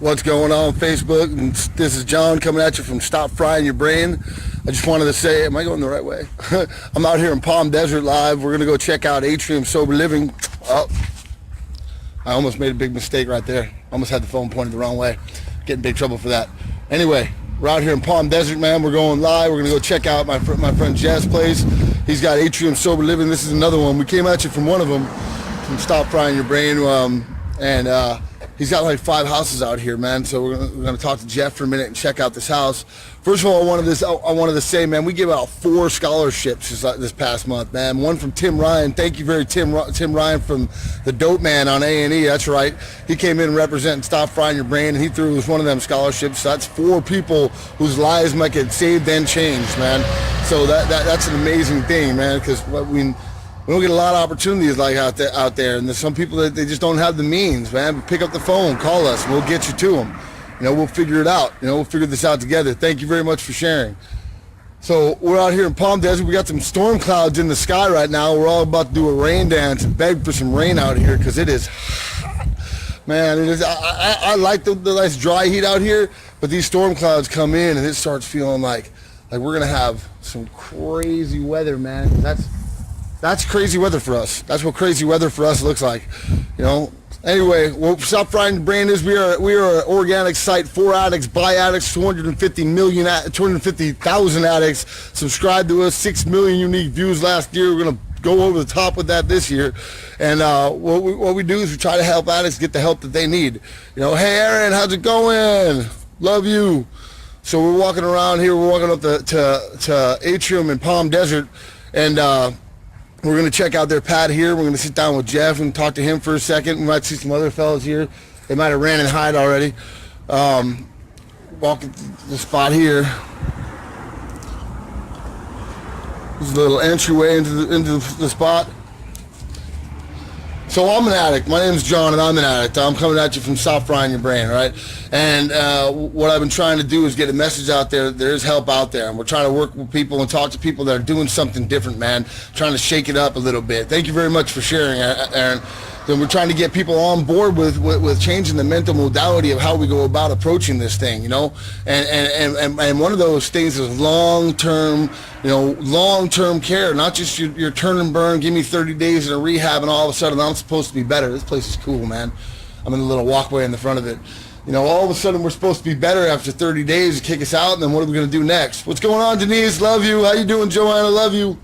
What's going on Facebook? And this is John coming at you from Stop Frying Your Brain. I just wanted to say, am I going the right way? I'm out here in Palm Desert live. We're going to go check out Atrium Sober Living. Oh, I almost made a big mistake right there. Almost had the phone pointed the wrong way. Get in big trouble for that. Anyway, we're out here in Palm Desert, man. We're going live. We're going to go check out my friend Jeff's place. He's got Atrium Sober Living. This is another one. We came at you from one of them, from Stop Frying Your Brain. He's got like 5 houses out here, man. So we're gonna talk to Jeff for a minute and check out this house. First of all, I wanted to say, man, we gave out 4 scholarships this past month, man. One from Tim Ryan. Thank you very Tim Ryan from the Dope Man on A&E. That's right. He came in representing Stop Frying Your Brain, and he threw us one of them scholarships. So that's 4 people whose lives might get saved and changed, man. So that's an amazing thing, man, because we don't get a lot of opportunities like out there, and there's some people that they just don't have the means, man. Pick up the phone, call us, and we'll get you to them. We'll figure it out. We'll figure this out together. Thank you very much for sharing. So we're out here in Palm Desert. We got some storm clouds in the sky right now. We're all about to do a rain dance and beg for some rain out here because it is hot. Man, it is. I like the nice dry heat out here, but these storm clouds come in and it starts feeling like we're gonna have some crazy weather, man. That's crazy weather for us. That's what crazy weather for us looks like, Anyway, what Stop Frying the Brain is, we are an organic site for addicts, by addicts, 250,000 addicts subscribe to us, 6 million unique views last year. We're going to go over the top with that this year. And what we do is we try to help addicts get the help that they need. Hey, Aaron, how's it going? Love you. So we're walking around here. We're walking up to Atrium in Palm Desert, and we're going to check out their pad here. We're going to sit down with Jeff and talk to him for a second. We might see some other fellas here. They might have ran and hide already. Walking the spot here. There's a little entryway into the spot. So I'm an addict. My name's John, and I'm an addict. I'm coming at you from Stop Frying Your Brain, right? And what I've been trying to do is get a message out there. There's help out there, and we're trying to work with people and talk to people that are doing something different, man. Trying to shake it up a little bit. Thank you very much for sharing, Aaron. Then we're trying to get people on board with changing the mental modality of how we go about approaching this thing, And one of those things is long-term care, not just your turn and burn, give me 30 days in a rehab and all of a sudden I'm supposed to be better. This place is cool, man. I'm in a little walkway in the front of it. All of a sudden we're supposed to be better after 30 days to kick us out, and then what are we going to do next? What's going on, Denise? Love you. How you doing, Joanna? Love you.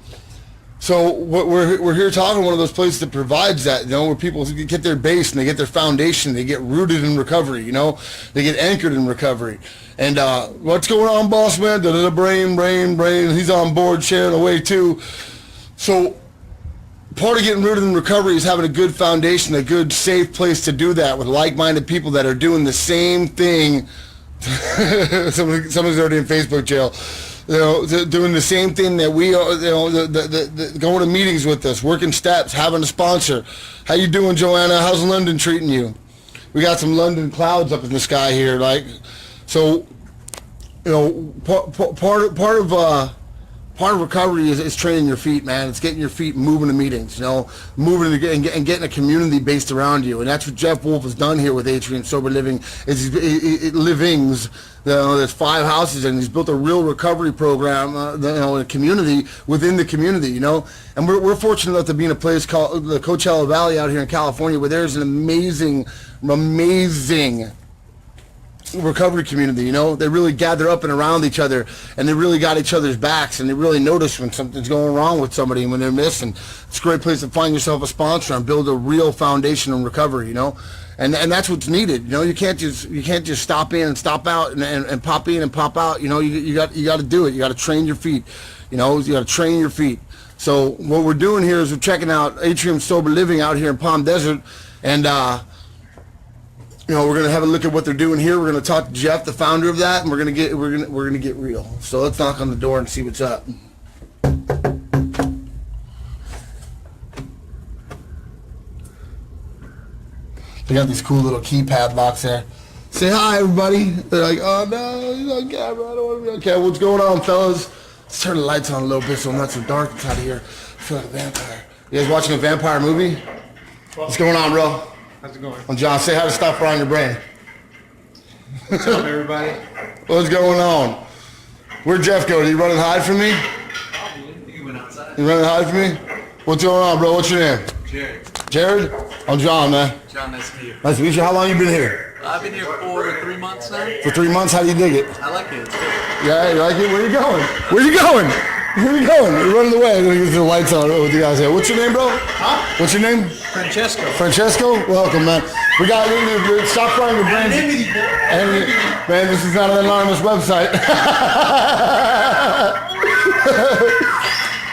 So we're here talking one of those places that provides that, where people get their base and they get their foundation, they get rooted in recovery, they get anchored in recovery. And what's going on, boss man? Brain. He's on board, sharing away too. So part of getting rooted in recovery is having a good foundation, a good, safe place to do that with like-minded people that are doing the same thing. Somebody's already in Facebook jail. Doing the same thing that we are, going to meetings with us, working steps, having a sponsor. How you doing, Joanna? How's London treating you? We got some London clouds up in the sky here, so, part of recovery is training your feet, man. It's getting your feet moving to meetings, moving and getting a community based around you. And that's what Jeff Wolfe has done here with Atrium Sober Living. Livings. There's 5 houses, and he's built a real recovery program, a community within the community, And we're fortunate enough to be in a place called the Coachella Valley out here in California, where there's an amazing recovery community. They really gather up and around each other, and they really got each other's backs, and they really notice when something's going wrong with somebody and when they're missing. It's a great place to find yourself a sponsor and build a real foundation in recovery, and that's what's needed. You can't just stop in and stop out and pop in and pop out. You got to do it. You got to train your feet. You got to train your feet. So what we're doing here is we're checking out Atrium Sober Living out here in Palm Desert, and we're gonna have a look at what they're doing here. We're gonna talk to Jeff, the founder of that, and we're gonna get real. So let's knock on the door and see what's up. They got these cool little keypad locks there. Say hi, everybody. They're like, oh no, he's on camera. I don't want to be on camera. What's going on, fellas? Let's turn the lights on a little bit so I'm not so dark inside of here. I feel like a vampire. You guys watching a vampire movie? What's going on, bro? How's it going? I'm John. Say hi to Stop Frying Your Brain. What's up, everybody? What's going on? Where'd Jeff go? Did he run and hide from me? He went outside. You run and hide from me? What's going on, bro? What's your name? Jared. Jared? I'm John, man. John, nice to meet you. Nice to meet you. How long you been here? I've been here for 3 months now. For 3 months? How do you dig it? I like it. It's good. Yeah, you like it? Where you going? Where you going? Where you going? You're running away. I'm gonna get the lights on with you guys here. What's your name, bro? Huh? What's your name? Francesco. Francesco? Welcome, man. We got stop frying your brains. And, man, this is not an anonymous website.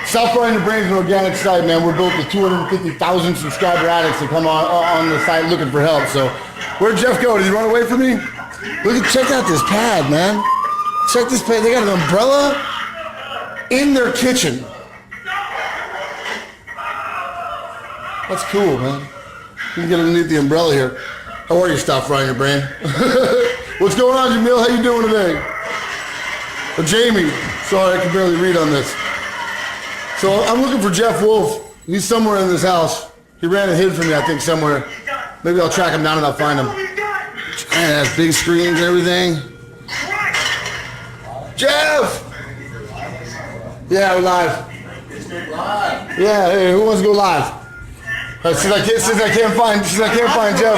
Stop frying your brains, an organic site, man. We're built with 250,000 subscriber addicts that come on the site looking for help. So, where'd Jeff go? Did he run away from me? Check out this pad, man. Check this pad. They got an umbrella in their kitchen. That's cool, man. You can get underneath the umbrella here. How are you? Stop frying your brain. What's going on, Jamil? How you doing today? Jamie. Sorry, I can barely read on this. So I'm looking for Jeff Wolfe. He's somewhere in this house. He ran and hid from me, I think, somewhere. Maybe I'll track him down and I'll find him. Man, it has big screens and everything. Jeff! Yeah, we're live. Yeah, hey, who wants to go live? Since I can't find Jeff.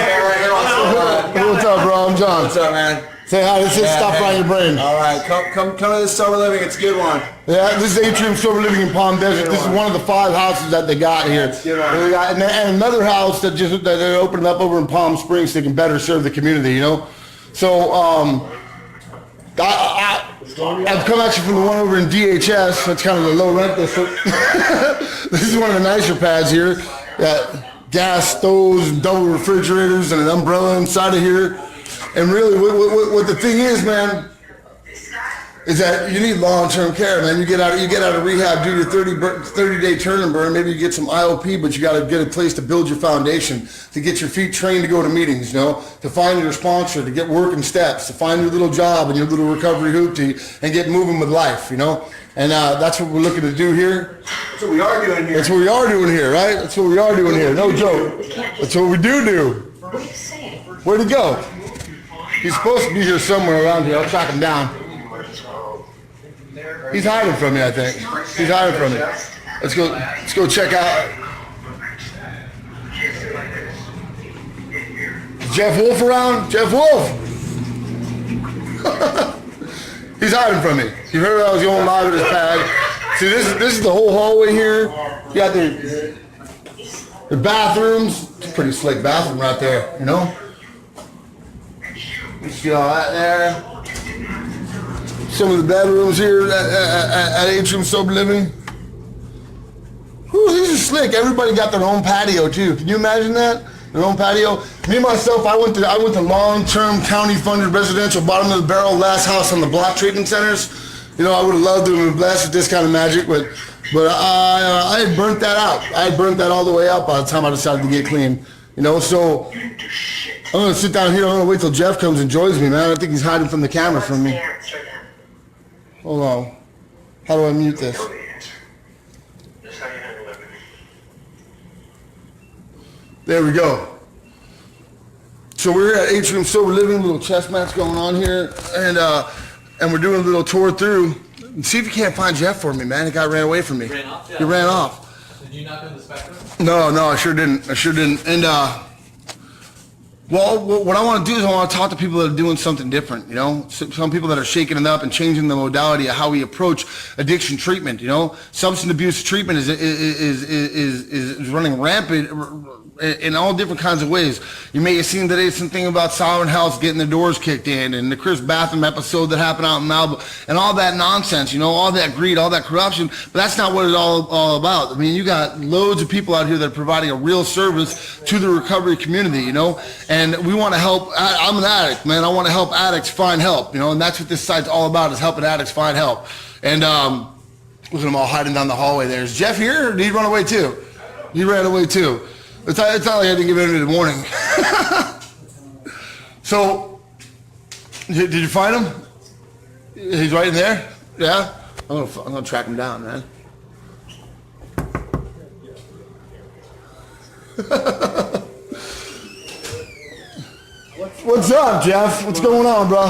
What's up, bro? I'm John. What's up, man? Say hi. This is Stop Frying Your Brain. All right, come to this Sober Living. It's a good one. Yeah, this is Atrium Sober Living in Palm Desert. This is one of the 5 houses that they got here. They got, and another house that they're opening up over in Palm Springs so they can better serve the community. You know, so I've come at you from the one over in DHS. That's kind of the low rent district. This is one of the nicer pads here. Got gas stoves and double refrigerators and an umbrella inside of here. And really, what the thing is, man, is that you need long-term care, man. You get out of rehab, do your 30-day turn and burn. Maybe you get some IOP, but you got to get a place to build your foundation, to get your feet trained to go to meetings, you know, to find your sponsor, to get working steps, to find your little job and your little recovery hoopty, and get moving with life, you know. And that's what we're looking to do here. That's what we are doing here. That's what we are doing here, right? That's what we are doing here. No joke. That's what we do. Where'd he go? He's supposed to be here somewhere around here. I'll track him down. He's hiding from me, I think. He's hiding from me. Let's go check out. Is Jeff Wolfe around? Jeff Wolfe! He's hiding from me. You heard I was going live with his pad. See, this is the whole hallway here. You got the bathrooms. It's a pretty slick bathroom right there, you know? You see all that there? Some of the bedrooms here at Atrium Sober Living. Whew, these are slick. Everybody got their own patio too. Can you imagine that? Their own patio. Me myself, I went to long-term county-funded residential, bottom of the barrel, last house on the block treatment centers. You know, I would have loved to have been blessed with this kind of magic, but I had burnt that out. I had burnt that all the way out by the time I decided to get clean. You know, so I'm gonna sit down here. I'm gonna wait till Jeff comes and joins me, man. I think he's hiding from the camera from me. Hold on. How do I mute this? There we go. So we're at Atrium Sober Living, little chess match going on here, and we're doing a little tour through. See if you can't find Jeff for me, man. The guy ran away from me. Ran off? Yeah. He ran off. Did you not go to the spectrum? No, I sure didn't. And well, what I want to do is I want to talk to people that are doing something different, you know? Some people that are shaking it up and changing the modality of how we approach addiction treatment, you know? Substance abuse treatment is running rampant in all different kinds of ways. You may have seen today something about Sovereign Health getting their doors kicked in, and the Chris Batham episode that happened out in Malibu, and all that nonsense, you know, all that greed, all that corruption, but that's not what it's all about. I mean, you got loads of people out here that are providing a real service to the recovery community, you know, and we want to help. I'm an addict, man. I want to help addicts find help, you know, and that's what this site's all about, is helping addicts find help. And look at them all hiding down the hallway there. Is Jeff here, or did he run away too? He ran away too. It's not like I didn't give him in the morning. So, did you find him? He's right in there? Yeah? I'm gonna track him down, man. What's up, Jeff? What's going on, bro?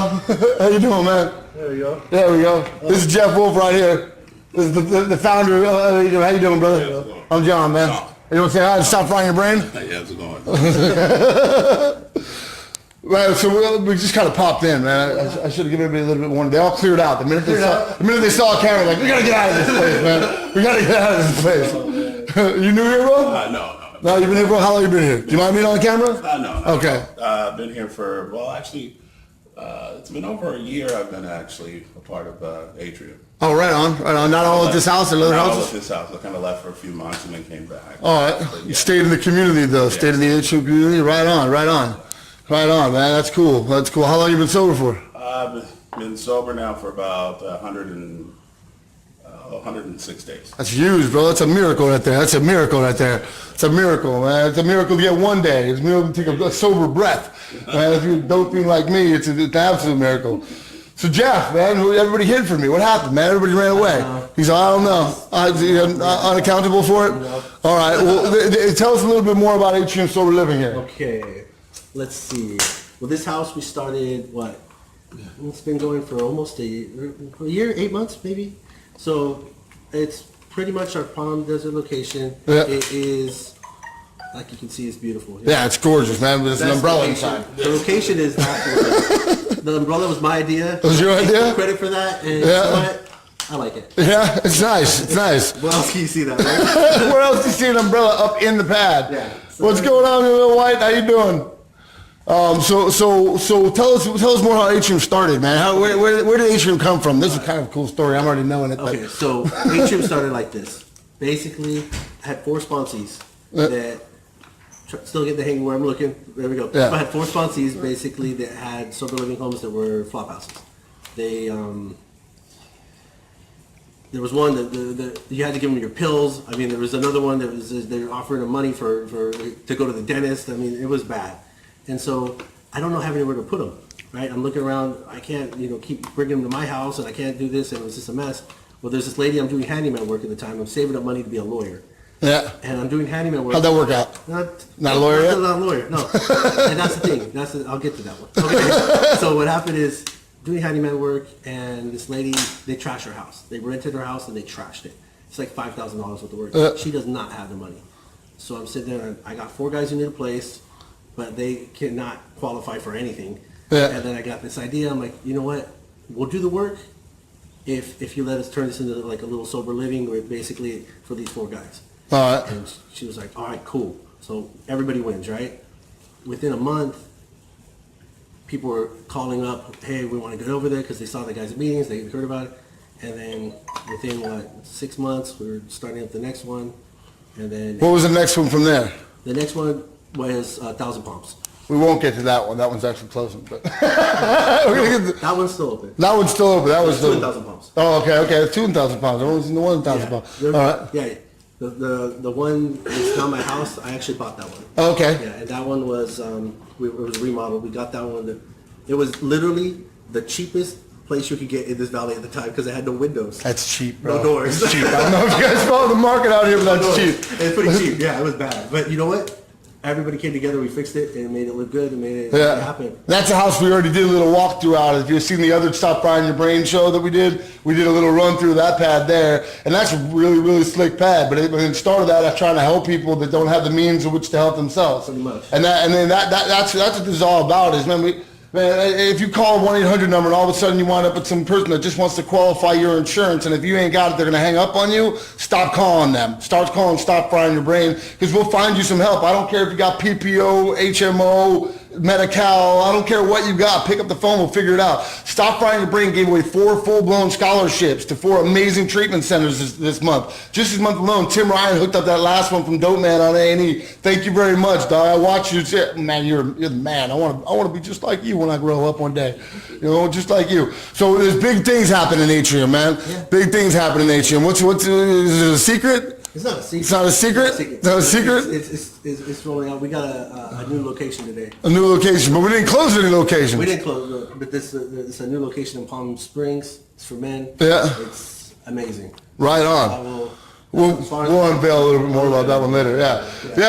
How you doing, man? There we go. There we go. This is Jeff Wolfe right here. This is the founder. How you doing, brother? I'm John, man. You want to say hi to Stop Frying Your Brain? Yeah, how's it going? Right, so we just kind of popped in, man. I should have given everybody a little bit more. They all cleared out. The minute they saw a camera, like, we got to get out of this place, man. We got to get out of this place. You new here, bro? No. No, you've been here, bro? How long you been here? Do you mind being on camera? No. Okay. I've been here for, well, actually, it's been over a year I've been actually a part of Atrium. Oh, right on. Not all at this house, at other Not all houses? at this house. I kind of left for a few months and then came back. All right. You stayed in the community, though. Stayed in the Atrium community. Right on, man. That's cool. How long you been sober for? I've been sober now for about 106 days. That's huge, bro. That's a miracle right there. It's a miracle, man. It's a miracle to get one day. It's a miracle to take a sober breath. Man, if you're doping like me, it's an absolute miracle. So Jeff, man, everybody hid from me. What happened, man? Everybody ran away. He's like, I don't know. Unaccountable for it? All right. Well, tell us a little bit more about Atrium Sober Living here. Okay, let's see. Well, this house we started, what? It's been going for almost a year, 8 months maybe. So it's pretty much our Palm Desert location. Yeah. It is, like you can see, it's beautiful. Yeah, it's gorgeous, man. There's an umbrella inside. The location is absolutely. The umbrella was my idea. It was your idea? Take credit for that, and you know what? I like it. Yeah, it's nice. What else can you see that, right? Where else do you see an umbrella up in the pad? Yeah. What's going on, little White? How you doing? So tell us more how Atrium started, man. Where did Atrium come from? This is kind of a cool story. I'm already knowing it. Okay, so Atrium started like this. Basically, I had 4 sponsees that still get the hang where I'm looking. There we go. Yeah. I had 4 sponsees basically that had sober living homes that were flop houses. They there was one that you had to give them your pills. I mean, there was another one that was they were offering them money for to go to the dentist. I mean, it was bad. And so I don't have anywhere to put them, right? I'm looking around. I can't, keep bringing them to my house, and I can't do this, and it was just a mess. Well, there's this lady I'm doing handyman work at the time. I'm saving up money to be a lawyer. Yeah. And I'm doing handyman work. How'd that work out? Not a lawyer yet? Not a lawyer, no. And that's the thing. I'll get to that one. Okay. So what happened is, doing handyman work, and this lady, they trashed her house. They rented her house, and they trashed it. It's like $5,000 worth of work. She does not have the money. So I'm sitting there, and I got 4 guys who need a place, but they cannot qualify for anything. Yeah. And then I got this idea. I'm like, you know what? We'll do the work if you let us turn this into like a little sober living, or basically for these 4 guys. All right. And she was like, all right, cool. So everybody wins, right? Within a month, people were calling up, hey, we want to get over there, because they saw the guys at meetings, they heard about it. And then within 6 months, we were starting up the next one. And then What was the next one from there? the next one was 1,000 Palms. We won't get to that one. That one's actually closing. But we're gonna get to, That one's still open. that one's still open. That was Two still. 1,000 Palms. Oh, okay. It's 2,000 pounds. I only seen the 1,000 pounds. All right. Yeah. The one that's not my house, I actually bought that one. Okay. Yeah, and that one was it was remodeled. We got that one. It was literally the cheapest place you could get in this valley at the time, because it had no windows. That's cheap, bro. No doors. It's cheap. I don't know if you guys follow the market out here, but that's cheap. It's pretty cheap. Yeah, it was bad. But you know what? Everybody came together. We fixed it and made it look good and made it happen. That's a house we already did a little walkthrough out. If you've seen the other Stop Frying Your Brain show that we did a little run through that pad there, and that's a really, really slick pad. But it started out as trying to help people that don't have the means in which to help themselves. Pretty much. And that's what this is all about. Is man, if you call a 1-800 number and all of a sudden you wind up with some person that just wants to qualify your insurance, and if you ain't got it, they're going to hang up on you, stop calling them. Start calling Stop Frying Your Brain, because we'll find you some help. I don't care if you got PPO, HMO, Medi-Cal, I don't care what you got. Pick up the phone, we'll figure it out. Stop Frying Your Brain gave away 4 full-blown scholarships to 4 amazing treatment centers this month. Just this month alone, Tim Ryan hooked up that last one from Dope Man on A&E. Thank you very much, dog. I watched you say, man, you're the man. I want to be just like you when I grow up one day. Just like you. So there's big things happening in Atrium, man. Yeah. Big things happening in Atrium. Is it a secret? It's not a secret. It's not a secret? It's not a secret? It's rolling out. We got a new location today. A new location, but we didn't close any locations. We didn't close, but this it's a new location in Palm Springs. It's for men. Yeah. It's amazing. Right I on. will. We'll unveil a little bit more about that one later. Yeah.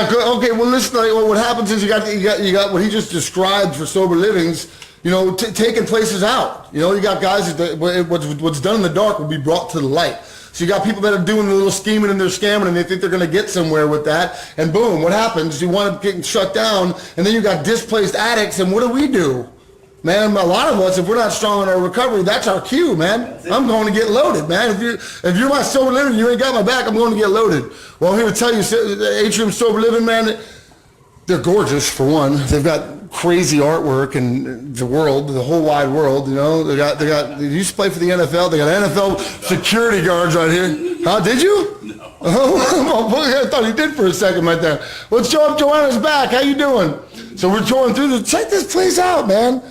Good. Okay. Well, listen. Like, what happens is you got what he just described for sober livings. You know, taking places out. You know, you got guys that what's done in the dark will be brought to the light. So you got people that are doing the little scheming and they're scamming and they think they're going to get somewhere with that. And boom, what happens? You wind up getting shut down, and then you got displaced addicts. And what do? Man, a lot of us, if we're not strong in our recovery, that's our cue, man. I'm going to get loaded, man. If you're my sober living and you ain't got my back, I'm going to get loaded. Well, I'm here to tell you, Atrium Sober Living, man, they're gorgeous, for one. They've got crazy artwork and the whole wide world, you know. They used to play for the NFL. They got NFL security guards right here. Huh, did you? No. Oh, I thought he did for a second right there. Let's show up Joanna's back. How you doing? So we're touring through this. Check this place out, man.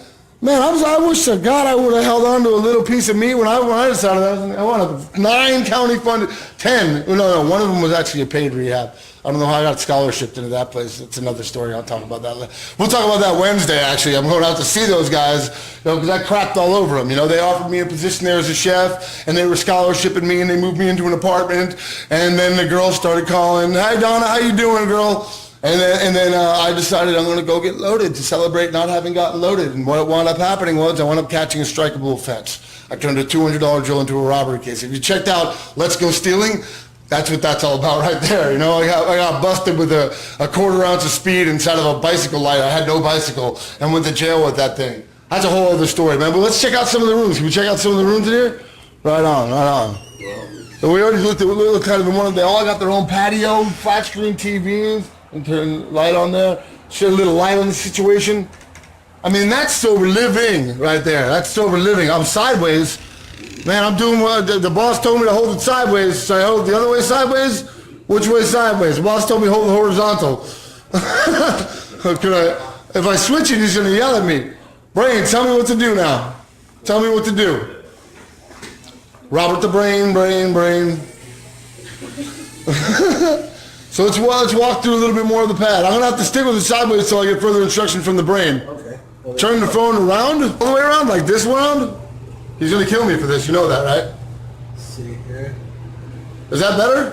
Man, I wish to God I would have held on to a little piece of meat when I decided I wanted 9 county funded, 10. No, one of them was actually a paid rehab. I don't know how I got scholarshiped into that place. It's another story. I'll talk about that later. We'll talk about that Wednesday, actually. I'm going out to see those guys, you know, because I crapped all over them. You know, they offered me a position there as a chef, and they were scholarshiping me, and they moved me into an apartment, and then the girls started calling, "Hi, Donna, how you doing, girl?" And then I decided I'm going to go get loaded to celebrate not having gotten loaded. And what wound up happening was I wound up catching a strikeable offense. I turned a $200 drill into a robbery case. If you checked out Let's Go Stealing, that's what that's all about right there. You know, I got busted with a quarter ounce of speed inside of a bicycle light. I had no bicycle and went to jail with that thing. That's a whole other story, man. But let's check out some of the rooms. Can we check out some of the rooms in here? Right on. So we already looked kind of in one of them. They all got their own patio, flat screen TVs. And turn light on there, shed a little light on the situation. I mean, that's sober living right there. That's sober living. I'm sideways. Man, I'm doing what the boss told me to hold it sideways. So I hold it the other way sideways? Which way sideways? The boss told me to hold it horizontal. If I switch it, he's going to yell at me. Brain, tell me what to do now. Tell me what to do. Robert the Brain. So let's walk through a little bit more of the pad. I'm going to have to stick with it sideways until I get further instruction from the brain. Okay. Turn the phone around, all the way around, like this around. He's going to kill me for this. You know that, right? Let's see here. Is that better?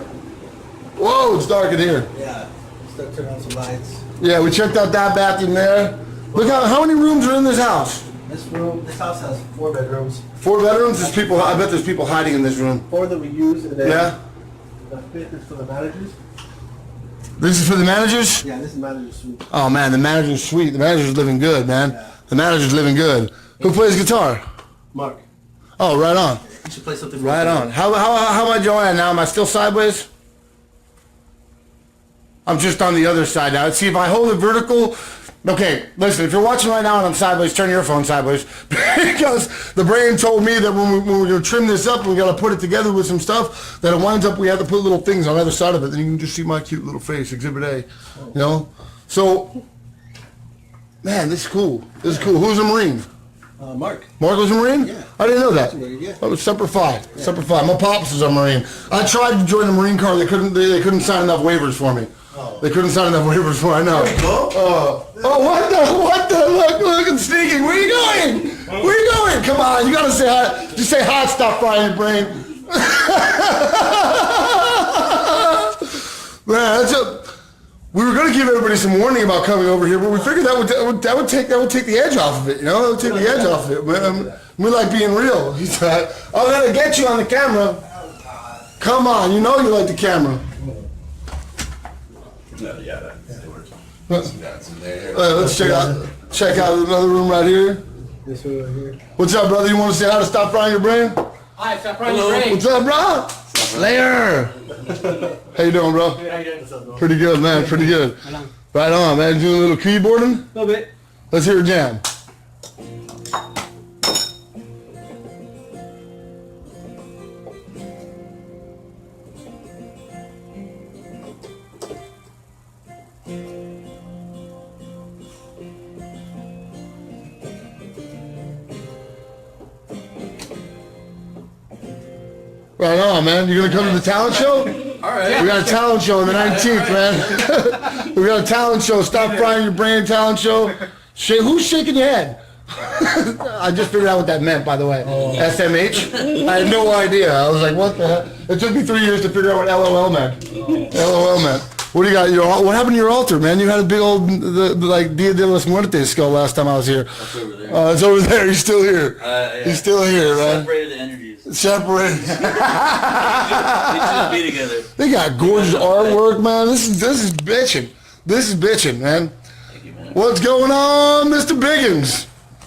Whoa, it's dark in here. Yeah. Start turning on some lights. Yeah, we checked out that bathroom there. Look how many rooms are in this house? This house has 4 bedrooms. 4 bedrooms? There's people. I bet there's people hiding in this room. 4 that we use. And then yeah. The 5th is for the managers. This is for the managers? Yeah, this is manager's suite. Oh man, the manager's sweet. The manager's living good, man. Yeah. The manager's living good. Who plays guitar? Mark. Oh, right on. You should play something. Right on. How am I Joanne now? Am I still sideways? I'm just on the other side now. See, if I hold it vertical. Okay, listen, if you're watching right now and I'm sideways, turn your phone sideways. Because the brain told me that when we're going to trim this up, we got to put it together with some stuff, that it winds up we have to put little things on either side of it. Then you can just see my cute little face, Exhibit A. You know? So, man, this is cool. This is cool. Who's a Marine? Mark. Mark was a Marine? Yeah. I didn't know that. Yeah. I was Semper Fi. Yeah. Semper Fi. My pops was a Marine. I tried to join the Marine Corps. They couldn't sign enough waivers for me. Oh. They couldn't sign enough waivers for me. I know. What the? Look, I'm sneaking. Where are you going? Where are you going? Come on, you gotta say hi. Just say hi, stop frying your brain. Man, we were gonna give everybody some warning about coming over here, but we figured that would take the edge off of it. You know, it would take the edge off of it. Man, we like being real. He said, "I'm gonna get you on the camera." Come on, you know you like the camera. Yeah, that works. That's in there. Let's check out another room right here. This one right here. What's up, brother? You want to say how to stop frying your brain? Hi, stop frying your brain. What's up, bro? Slayer. How you doing, bro? Good, how you doing? What's up, bro? Pretty good, man. Pretty good. Right on, man. Doing a little keyboarding? A little bit. Let's hear a jam. Right on, man. You gonna come to the talent show? All right. We got a talent show on the 19th, man. We got a talent show. Stop frying your brain talent show. Who's shaking your head? I just figured out what that meant, by the way. SMH? I had no idea. I was like, what the hell? It took me 3 years to figure out what LOL meant. LOL meant. What do you got? What happened to your altar, man? You had a big old, like, Dia de los Muertes skull last time I was here. That's over there. It's over there. He's still here. Yeah. He's still here, man. Separated the energies. Separated. They should be together. They got gorgeous artwork, man. This is bitching. This is bitching, man. Thank you, man. What's going on, Mr. Biggins?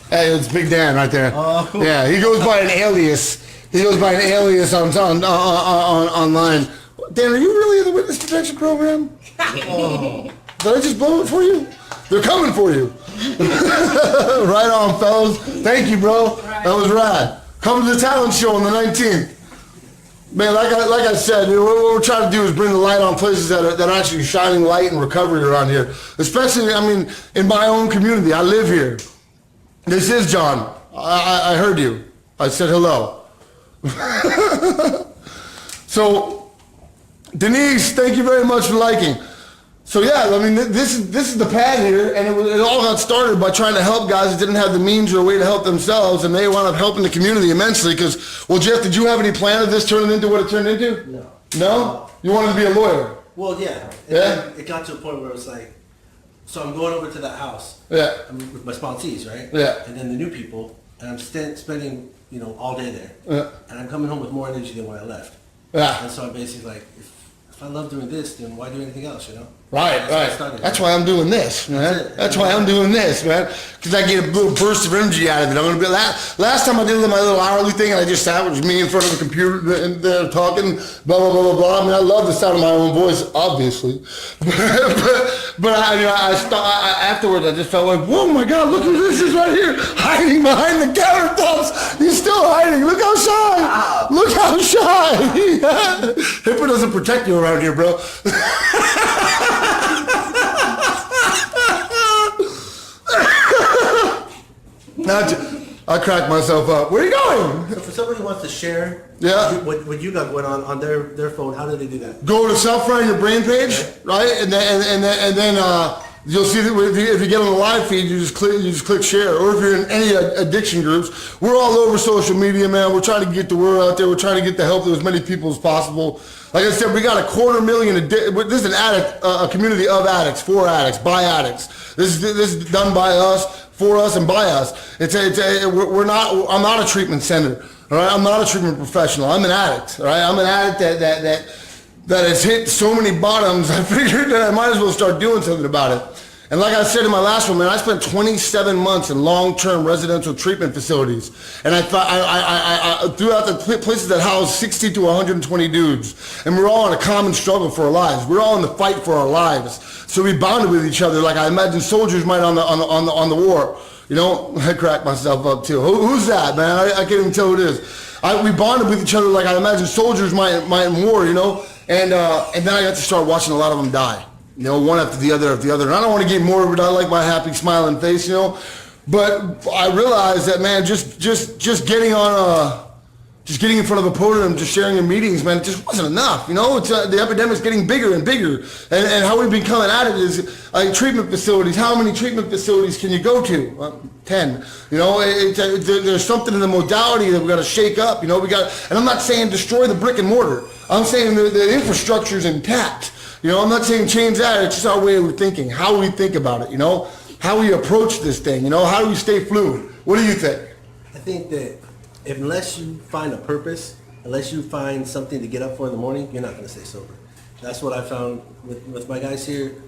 Hey, it's Big Dan right there. Oh, cool. Yeah, he goes by an alias. He goes by an alias on online. Dan, are you really in the witness protection program? Oh. Did I just blow it for you? They're coming for you. Right on, fellas. Thank you, bro. That was rad. Come to the talent show on the 19th. Man, like I said, what we're trying to do is bring the light on places that are actually shining light and recovery around here. Especially, I mean, in my own community. I live here. This is John. I heard you. I said hello. So, Denise, thank you very much for liking. So yeah, I mean, this is the pad here, and it all got started by trying to help guys that didn't have the means or a way to help themselves, and they wound up helping the community immensely. Because, well, Jeff, did you have any plan of this turning into what it turned into? No. No? You wanted to be a lawyer? Well, yeah. Yeah? It got to a point where it was like, so I'm going over to that house. Yeah. I'm with my sponsees, right? Yeah. And then the new people, and I'm spending, all day there. Yeah. And I'm coming home with more energy than when I left. Yeah. And so I'm basically like, if I love doing this, then why do anything else, Right, That's how I right. started. That's why I'm doing this, man. That's it. That's why I'm doing this, man. Because I get a little burst of energy out of it. I'm gonna be last time I did my little hourly thing, and I just sat with me in front of the computer and there talking, blah blah blah blah blah. I mean, I love the sound of my own voice, obviously. but afterwards, I just felt like, whoa, my God, look who this is right here, hiding behind the countertops. He's still hiding. Look how shy. Wow. Look how shy. HIPAA doesn't protect you around here, bro. I cracked myself up. Where are you going? So for somebody who wants to share what you got going on their phone, how do they do that? Go to Stop Frying Your Brain page, right? And then you'll see that if you get on the live feed, you just click share. Or if you're in any addiction groups, we're all over social media, man. We're trying to get the word out there. We're trying to get the help to as many people as possible. Like I said, we got 250,000. This is an addict, a community of addicts, for addicts, by addicts. This is done by us, for us, and by us. I'm not a treatment center. All right, I'm not a treatment professional. I'm an addict. All right, I'm an addict that has hit so many bottoms. I figured that I might as well start doing something about it. And like I said in my last one, man, I spent 27 months in long-term residential treatment facilities. And I throughout the places that house 60 to 120 dudes. And we're all in a common struggle for our lives. We're all in the fight for our lives. So we bonded with each other like I imagine soldiers might on the war. I cracked myself up too. Who's that, man? I can't even tell who it is. We bonded with each other like I imagine soldiers might in war, And then I got to start watching a lot of them die. One after the other. And I don't want to get morbid. I like my happy, smiling face, But I realized that, man, just getting in front of a podium, just sharing in meetings, man, it just wasn't enough. It's the epidemic's getting bigger and bigger. And how we've been coming at it is like treatment facilities. How many treatment facilities can you go to? 10. There's something in the modality that we got to shake up. And I'm not saying destroy the brick and mortar. I'm saying the infrastructure's intact. I'm not saying change that. It's just our way of thinking, how we think about it, how we approach this thing, how do we stay fluid? What do you think? I think that unless you find a purpose, unless you find something to get up for in the morning, you're not going to stay sober. That's what I found with my guys here.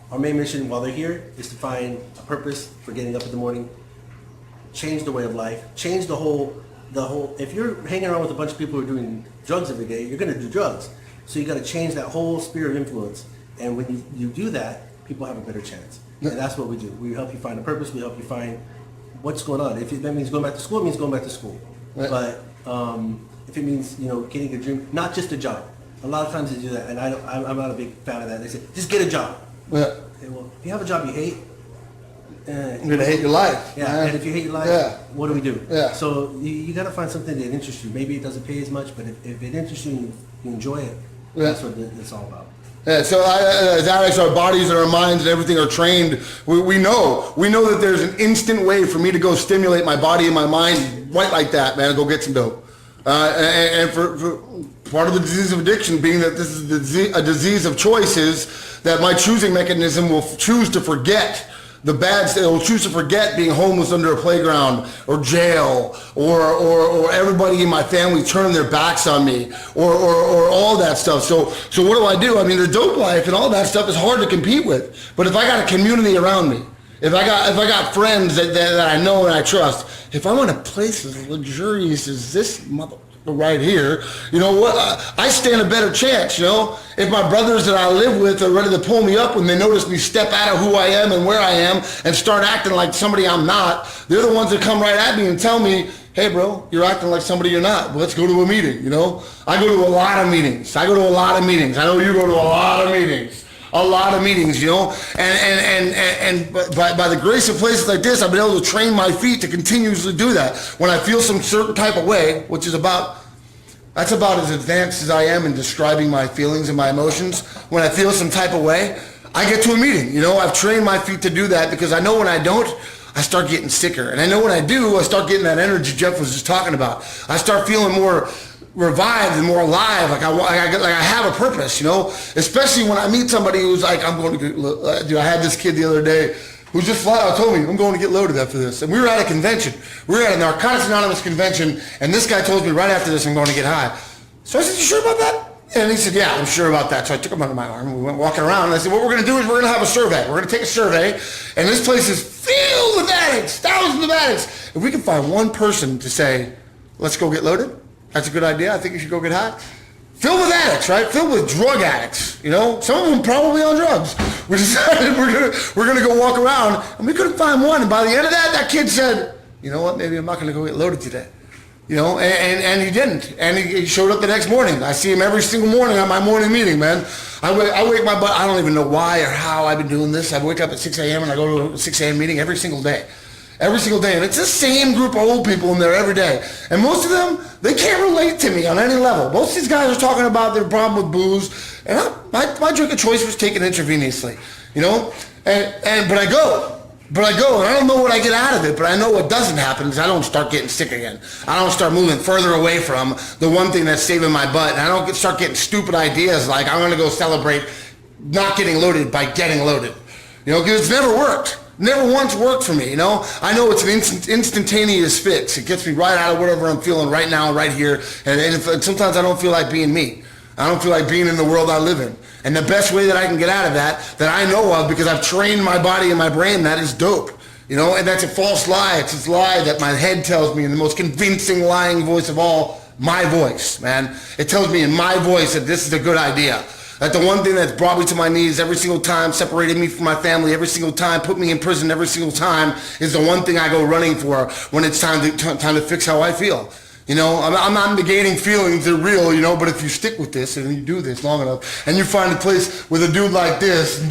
Our main mission while they're here is to find a purpose for getting up in the morning, change the way of life, change the whole, if you're hanging around with a bunch of people who are doing drugs every day, you're going to do drugs. So you got to change that whole sphere of influence. And when you do that, people have a better chance. And that's what we do. We help you find a purpose. We help you find what's going on. If that means going back to school, it means going back to school. Right. But if it means, getting a dream, not just a job. A lot of times they do that, and I'm not a big fan of that. They say, just get a job. Yeah. Okay, well, if you have a job you hate, you're going to hate your life. Yeah, man. and if you hate your life, what do we do? Yeah. So you got to find something that interests you. Maybe it doesn't pay as much, but if it interests you and you enjoy it, that's what it's all about. Yeah, so as addicts, our bodies and our minds and everything are trained. We know that there's an instant way for me to go stimulate my body and my mind right like that, man, and go get some dope. And for part of the disease of addiction being that this is a disease of choices, that my choosing mechanism will choose to forget the bad. It will choose to forget being homeless under a playground or jail or everybody in my family turning their backs on me or all that stuff. So what do? I mean, the dope life and all that stuff is hard to compete with. But if I got a community around me, if I got friends that I know and I trust, if I'm in a place as luxurious as this mother right here, you know what? I stand a better chance, you know? If my brothers that I live with are ready to pull me up when they notice me step out of who I am and where I am and start acting like somebody I'm not, they're the ones that come right at me and tell me, hey bro, you're acting like somebody you're not. Well, let's go to a meeting, you know? I go to a lot of meetings. I know you go to a lot of meetings. A lot of meetings, you know, and by the grace of places like this, I've been able to train my feet to continuously do that. When I feel some certain type of way, which is that's about as advanced as I am in describing my feelings and my emotions. When I feel some type of way, I get to a meeting, you know. I've trained my feet to do that because I know when I don't, I start getting sicker. And I know when I do, I start getting that energy Jeff was just talking about. I start feeling more revived and more alive, like I have a purpose, you know. Especially when I meet somebody who's like, I'm going to get, dude, I had this kid the other day who just flat out told me, I'm going to get loaded after this. And we were at a convention. We were at a Narcotics Anonymous convention, and this guy told me right after this, I'm going to get high. So I said, you sure about that? And he said, yeah, I'm sure about that. So I took him under my arm, and we went walking around, and I said, what we're going to do is we're going to have a survey. We're going to take a survey, and this place is filled with addicts, thousands of addicts. If we can find one person to say, let's go get loaded, that's a good idea. I think you should go get high. Filled with addicts, right? Filled with drug addicts, you know? Some of them probably on drugs. We decided we're gonna go walk around, and we couldn't find one. And by the end of that kid said, you know what, maybe I'm not gonna go get loaded today. You know, and he didn't. And he showed up the next morning. I see him every single morning at my morning meeting, man. I wake my butt, I don't even know why or how I've been doing this. I wake up at 6 a.m. and I go to a 6 a.m. meeting every single day. Every single day, and it's the same group of old people in there every day. And most of them, they can't relate to me on any level. Most of these guys are talking about their problem with booze, and my drink of choice was taken intravenously, you know? But I go, and I don't know what I get out of it, but I know what doesn't happen is I don't start getting sick again. I don't start moving further away from the one thing that's saving my butt, and I don't start getting stupid ideas like I'm gonna go celebrate not getting loaded by getting loaded, you know, because it's never worked. Never once worked for me, you know? I know it's an instantaneous fix. It gets me right out of whatever I'm feeling right now, right here. And sometimes I don't feel like being me. I don't feel like being in the world I live in. And the best way that I can get out of that I know of, because I've trained my body and my brain, that is dope. You know, and that's a false lie. It's this lie that my head tells me in the most convincing lying voice of all, my voice, man. It tells me in my voice that this is a good idea. That the one thing that's brought me to my knees every single time, separated me from my family every single time, put me in prison every single time, is the one thing I go running for when it's time to fix how I feel. You know, I'm not negating feelings, they're real, you know, but if you stick with this and you do this long enough, and you find a place with a dude like this, you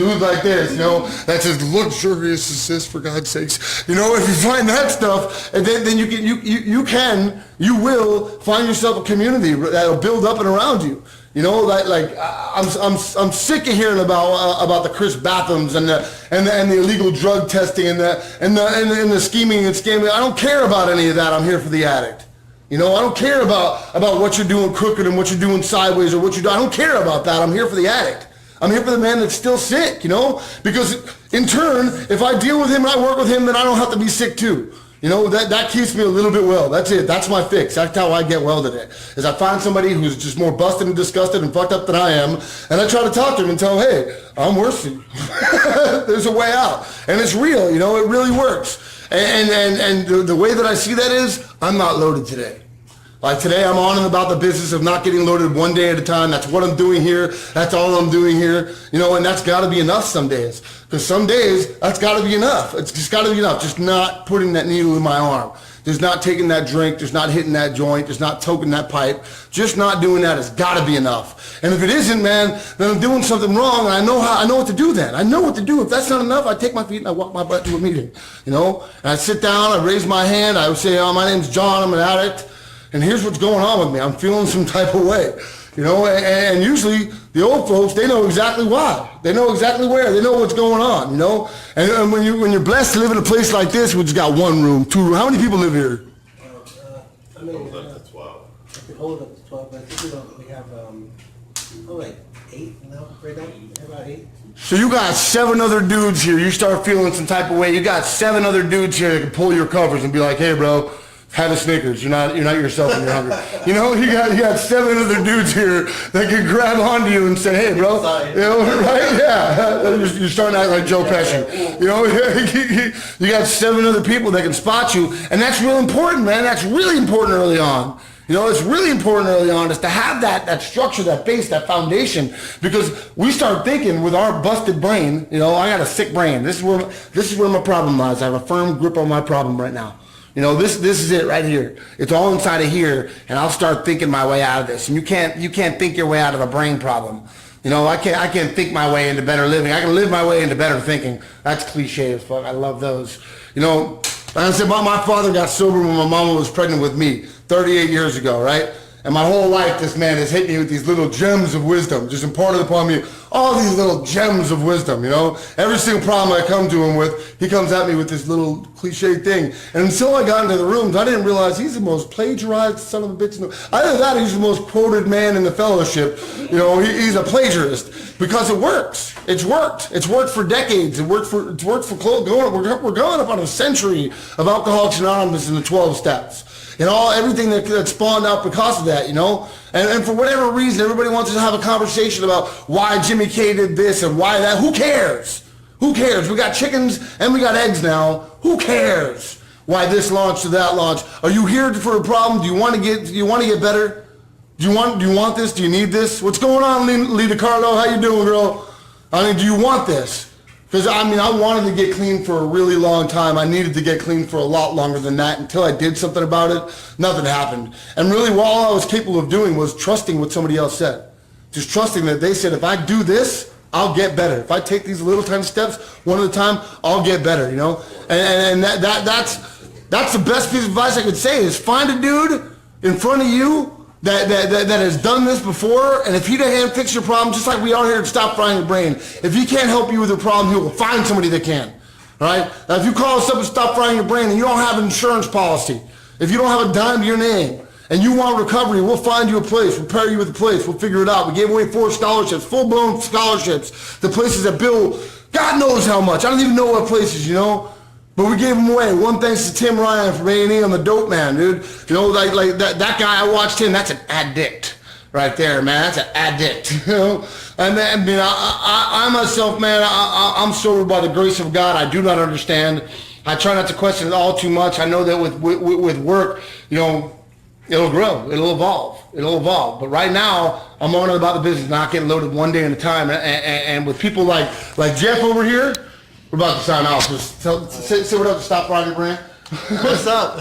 know, that's as luxurious as this, for God's sakes, you know, if you find that stuff, and then you will find yourself a community that'll build up and around you. You know, like I'm sick of hearing about the Chris Bathams and the illegal drug testing and the scheming and scamming. I don't care about any of that. I'm here for the addict. You know, I don't care about what you're doing crooked and what you're doing sideways or what you do. I don't care about that. I'm here for the addict. I'm here for the man that's still sick, you know, because in turn, if I deal with him and I work with him, then I don't have to be sick too. You know, that keeps me a little bit well. That's it. That's my fix. That's how I get well today. Is I find somebody who's just more busted and disgusted and fucked up than I am, and I try to talk to him and tell him, hey, I'm worse than you. There's a way out. And it's real, you know, it really works. And the way that I see that is, I'm not loaded today. Like today, I'm on and about the business of not getting loaded one day at a time. That's what I'm doing here. That's all I'm doing here. You know, and that's got to be enough some days. Because some days, that's got to be enough. It's just got to be enough. Just not putting that needle in my arm. Just not taking that drink. Just not hitting that joint. Just not toking that pipe. Just not doing that has got to be enough. And if it isn't, man, then I'm doing something wrong, and I know what to do then. I know what to do. If that's not enough, I take my feet and I walk my butt to a meeting. You know? And I sit down, I raise my hand, I would say, oh, my name's John, I'm an addict. And here's what's going on with me. I'm feeling some type of way. You know, and usually the old folks, they know exactly why. They know exactly where. They know what's going on, you know? And when you're blessed to live in a place like this, which has got 1 room, 2 room, how many people live here? I mean, Hold up to 12. I could hold up to 12, but I think we have, like 8 now, right now, about 8. So you got 7 other dudes here. You start feeling some type of way. You got 7 other dudes here that can pull your covers and be like, hey, bro, have a Snickers. You're not yourself when you're hungry. You know, you got 7 other dudes here that can grab onto you and say, hey, bro, you know, right? Yeah, you're starting to act like Joe Pesci. You know, you got 7 other people that can spot you, and that's real important, man. That's really important early on. You know, it's really important early on is to have that structure, that base, that foundation, because we start thinking with our busted brain. You know, I got a sick brain. This is where my problem lies. I have a firm grip on my problem right now. You know, this is it right here. It's all inside of here, and I'll start thinking my way out of this. And you can't think your way out of a brain problem. You know, I can't think my way into better living. I can live my way into better thinking. That's cliche as fuck. I love those. You know, like I said, my father got sober when my mama was pregnant with me 38 years ago, right? And my whole life, this man has hit me with these little gems of wisdom, just imparted upon me all these little gems of wisdom, you know? Every single problem I come to him with, he comes at me with this little cliche thing. And until I got into the rooms, I didn't realize he's the most plagiarized son of a bitch. Either that or he's the most quoted man in the fellowship. You know, he's a plagiarist because it works. It's worked. It's worked for decades. We're going up on a century of Alcoholics Anonymous in the 12 steps. And everything that spawned out because of that, you know? And for whatever reason, everybody wants to have a conversation about why Jimmy K did this and why that. Who cares? Who cares? We got chickens and we got eggs now. Who cares why this launched or that launched? Are you here for a problem? Do you want to get better? Do you want this? Do you need this? What's going on, Lita Carlo? How you doing, girl? I mean, do you want this? Because, I mean, I wanted to get clean for a really long time. I needed to get clean for a lot longer than that. Until I did something about it, nothing happened. And really, all I was capable of doing was trusting what somebody else said. Just trusting that they said, if I do this, I'll get better. If I take these little tiny steps, one at a time, I'll get better, you know? And that's the best piece of advice I could say is find a dude in front of you that has done this before, and if he can't fix your problem, just like we are here to Stop Frying Your Brain, if he can't help you with your problem, he will find somebody that can. All right? Now, if you call us up and Stop Frying Your Brain and you don't have an insurance policy, if you don't have a dime to your name, and you want recovery, we'll find you a place. We'll pair you with a place. We'll figure it out. We gave away 4 scholarships, full-blown scholarships, the places that bill God knows how much. I don't even know what places, you know? But we gave them away. One thanks to Tim Ryan from A&E on the Dope Man, dude. You know, like that guy, I watched him. That's an addict right there, man. That's an addict. You know, and then, I mean, I myself, man, I'm sober by the grace of God. I do not understand. I try not to question it all too much. I know that with work, you know, it'll grow. It'll evolve. It'll evolve. But right now, I'm on about the business, not getting loaded one day at a time. And with people like Jeff over here. We're about to sign off. Just say what up to Stop Frying Your Brain. What's up?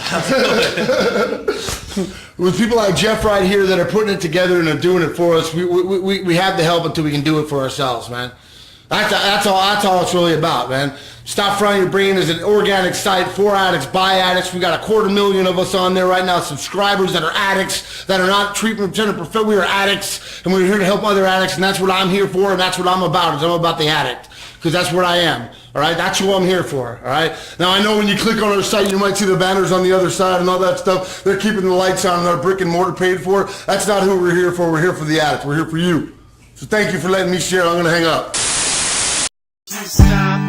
With people like Jeff right here that are putting it together and are doing it for us, we have the help until we can do it for ourselves, man. That's all it's really about, man. Stop Frying Your Brain is an organic site for addicts, by addicts. We got 250,000 of us on there right now, subscribers that are addicts, that are not treatment center professionals. We are addicts, and we're here to help other addicts, and that's what I'm here for, and that's what I'm about, is I'm about the addict. Because that's what I am, all right? That's who I'm here for, all right? Now, I know when you click on our site, you might see the banners on the other side and all that stuff. They're keeping the lights on and our brick and mortar paid for. That's not who we're here for. We're here for the addict. We're here for you. So thank you for letting me share. I'm going to hang up. Stop